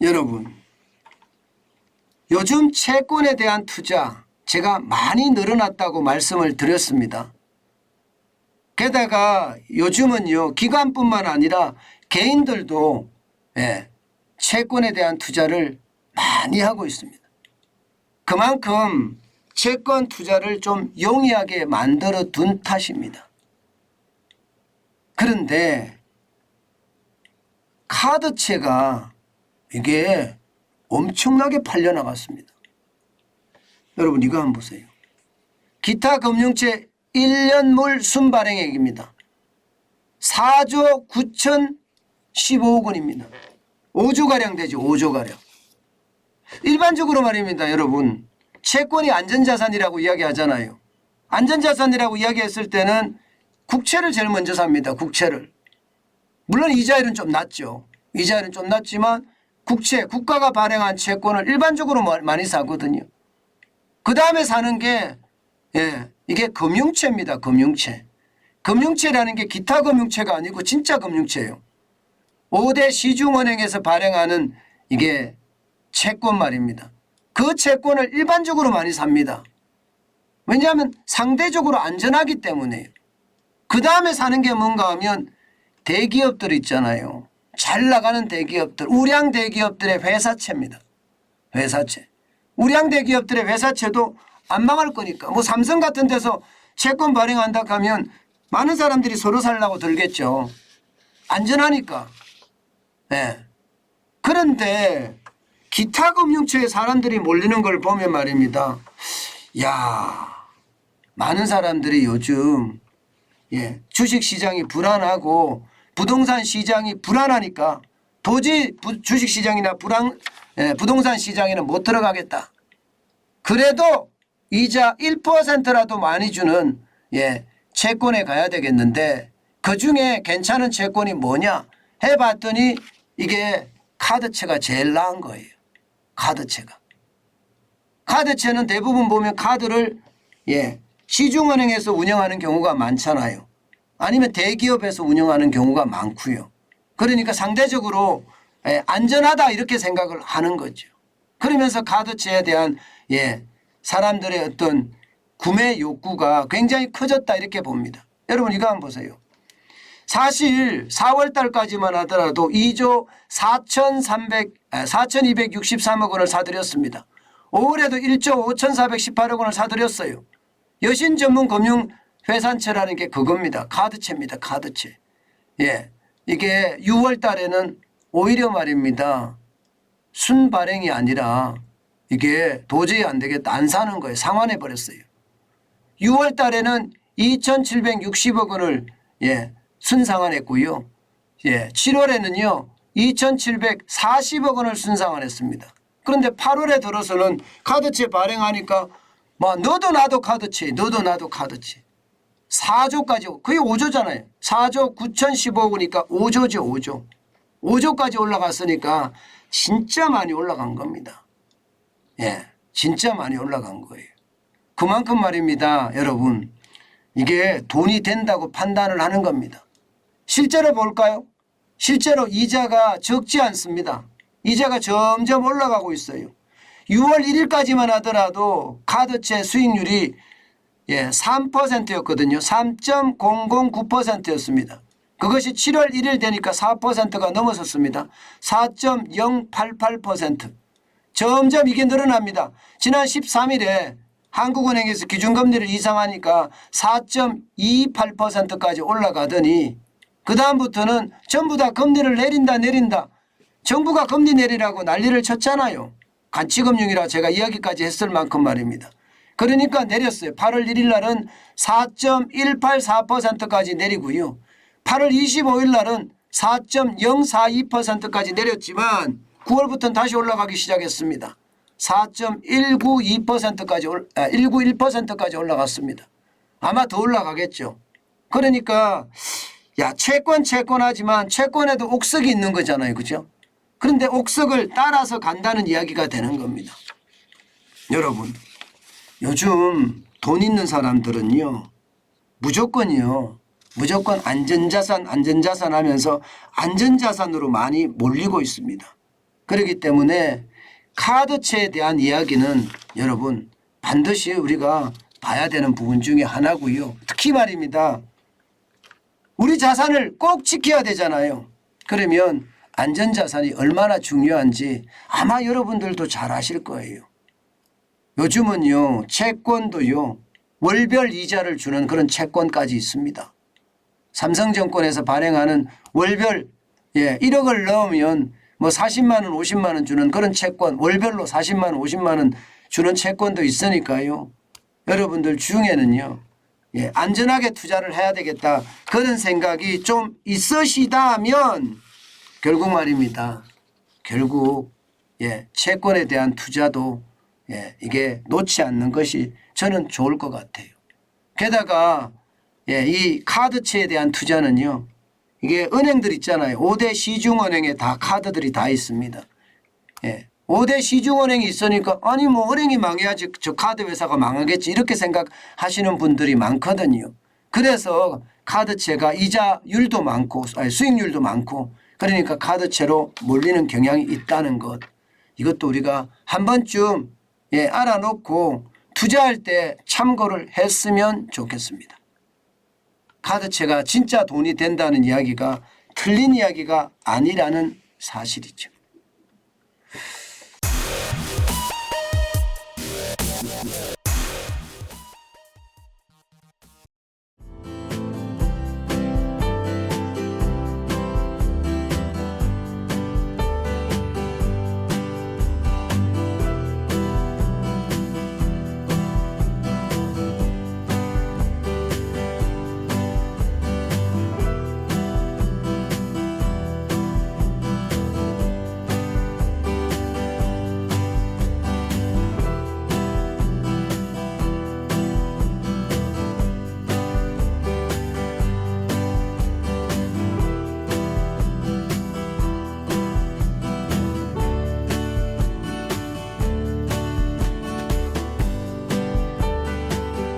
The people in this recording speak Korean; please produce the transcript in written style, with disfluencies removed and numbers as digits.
여러분, 요즘 채권에 대한 투자 제가 많이 늘어났다고 말씀을 드렸습니다. 게다가 요즘은요, 기관뿐만 아니라 개인들도 채권에 대한 투자를 많이 하고 있습니다. 그만큼 채권 투자를 좀 용이하게 만들어 둔 탓입니다. 그런데 카드채가 이게 엄청나게 팔려나갔습니다. 여러분 이거 한번 보세요. 기타 금융채 1년물 순발행액입니다. 4조 9,015억 원입니다. 5조가량 되죠. 5조가량. 일반적으로 말입니다. 여러분 채권이 안전자산이라고 이야기하잖아요. 안전자산이라고 이야기했을 때는 국채를 제일 먼저 삽니다. 국채를. 물론 이자율은 좀 낮죠. 이자율은 좀 낮지만 국채, 국가가 발행한 채권을 일반적으로 많이 사거든요. 그 다음에 사는 게 이게 금융채입니다. 금융채. 금융채라는 게 기타 금융채가 아니고 진짜 금융채예요. 5대 시중은행에서 발행하는 이게 채권 말입니다. 그 채권을 일반적으로 많이 삽니다. 왜냐하면 상대적으로 안전하기 때문에요. 그 다음에 사는 게 뭔가 하면 대기업들 있잖아요. 잘 나가는 대기업들, 우량 대기업들의 회사채입니다. 회사채. 우량 대기업들의 회사채도 안 망할 거니까. 뭐 삼성 같은 데서 채권 발행한다 하면 많은 사람들이 서로 살라고 들겠죠. 안전하니까. 그런데 기타 금융채에 사람들이 몰리는 걸 보면 말입니다. 야, 많은 사람들이 요즘 주식시장이 불안하고 부동산 시장이 불안하니까 도저히 주식시장이나 부동산 시장에는 못 들어가겠다. 그래도 이자 1%라도 많이 주는 채권에 가야 되겠는데 그중에 괜찮은 채권이 뭐냐 해봤더니 이게 카드채가 제일 나은 거예요. 카드채가. 카드채는 대부분 보면 카드를 시중은행에서 운영하는 경우가 많잖아요. 아니면 대기업에서 운영하는 경우가 많고요. 그러니까 상대적으로 안전하다 이렇게 생각을 하는 거죠. 그러면서 카드채에 대한 사람들의 어떤 구매 욕구가 굉장히 커졌다 이렇게 봅니다. 여러분 이거 한번 보세요. 사실 4월 달까지만 하더라도 2조 4,263억 원을 사들였습니다. 5월에도 1조 5,418억 원을 사들였어요. 여신 전문 금융 회산채라는 게 그겁니다. 카드채입니다. 카드채. 이게 6월 달에는 오히려 말입니다. 순발행이 아니라 이게 도저히 안 되겠다. 안 사는 거예요. 상환해 버렸어요. 6월 달에는 2,760억 원을 순상환했고요. 7월에는요. 2,740억 원을 순상환했습니다. 그런데 8월에 들어서는 카드채 발행하니까 너도 나도 카드채, 너도 나도 카드채. 4조까지 거의 5조잖아요. 4조 9,015억 원이니까 5조죠. 5조. 5조까지 올라갔으니까 진짜 많이 올라간 겁니다. 진짜 많이 올라간 거예요. 그만큼 말입니다. 여러분 이게 돈이 된다고 판단을 하는 겁니다. 실제로 볼까요? 실제로 이자가 적지 않습니다. 이자가 점점 올라가고 있어요. 6월 1일까지만 하더라도 카드채 수익률이 3%였거든요. 3.009%였습니다. 그것이 7월 1일 되니까 4%가 넘어섰습니다. 4.088%. 점점 이게 늘어납니다. 지난 13일에 한국은행에서 기준금리를 인상하니까 4.28%까지 올라가더니 그 다음부터는 전부 다 금리를 내린다. 정부가 금리 내리라고 난리를 쳤잖아요. 간치금융이라 제가 이야기까지 했을 만큼 말입니다. 그러니까 내렸어요. 8월 1일 날은 4.184%까지 내리고요. 8월 25일 날은 4.042%까지 내렸지만 9월부터는 다시 올라가기 시작했습니다. 4.192%까지 191%까지 올라갔습니다. 아마 더 올라가겠죠. 그러니까 채권하지만 채권에도 옥석이 있는 거잖아요. 그죠? 그런데 옥석을 따라서 간다는 이야기가 되는 겁니다. 여러분 요즘 돈 있는 사람들은요 무조건 안전자산 하면서 안전자산으로 많이 몰리고 있습니다. 그렇기 때문에 카드채에 대한 이야기는 여러분 반드시 우리가 봐야 되는 부분 중에 하나고요. 특히 말입니다. 우리 자산을 꼭 지켜야 되잖아요. 그러면 안전자산이 얼마나 중요한지 아마 여러분들도 잘 아실 거예요. 요즘은요 채권도요 월별 이자를 주는 그런 채권까지 있습니다. 삼성증권에서 발행하는 월별 1억을 넣으면 뭐 40만 원 50만 원 주는 그런 채권, 월별로 40만 원 50만 원 주는 채권도 있으니까요. 여러분들 중에는요 안전하게 투자를 해야 되겠다 그런 생각이 좀 있으시다면 결국 말입니다. 결국 채권에 대한 투자도 이게 놓지 않는 것이 저는 좋을 것 같아요. 게다가 이 카드채에 대한 투자는요. 이게 은행들 있잖아요. 5대 시중은행에 다 카드들이 다 있습니다. 5대 시중은행이 있으니까 아니 뭐 은행이 망해야지 저 카드 회사가 망하겠지 이렇게 생각하시는 분들이 많거든요. 그래서 카드채가 이자율도 많고 수익률도 많고 그러니까 카드채로 몰리는 경향이 있다는 것. 이것도 우리가 한 번쯤 알아놓고 투자할 때 참고를 했으면 좋겠습니다. 카드채가 진짜 돈이 된다는 이야기가 틀린 이야기가 아니라는 사실이죠.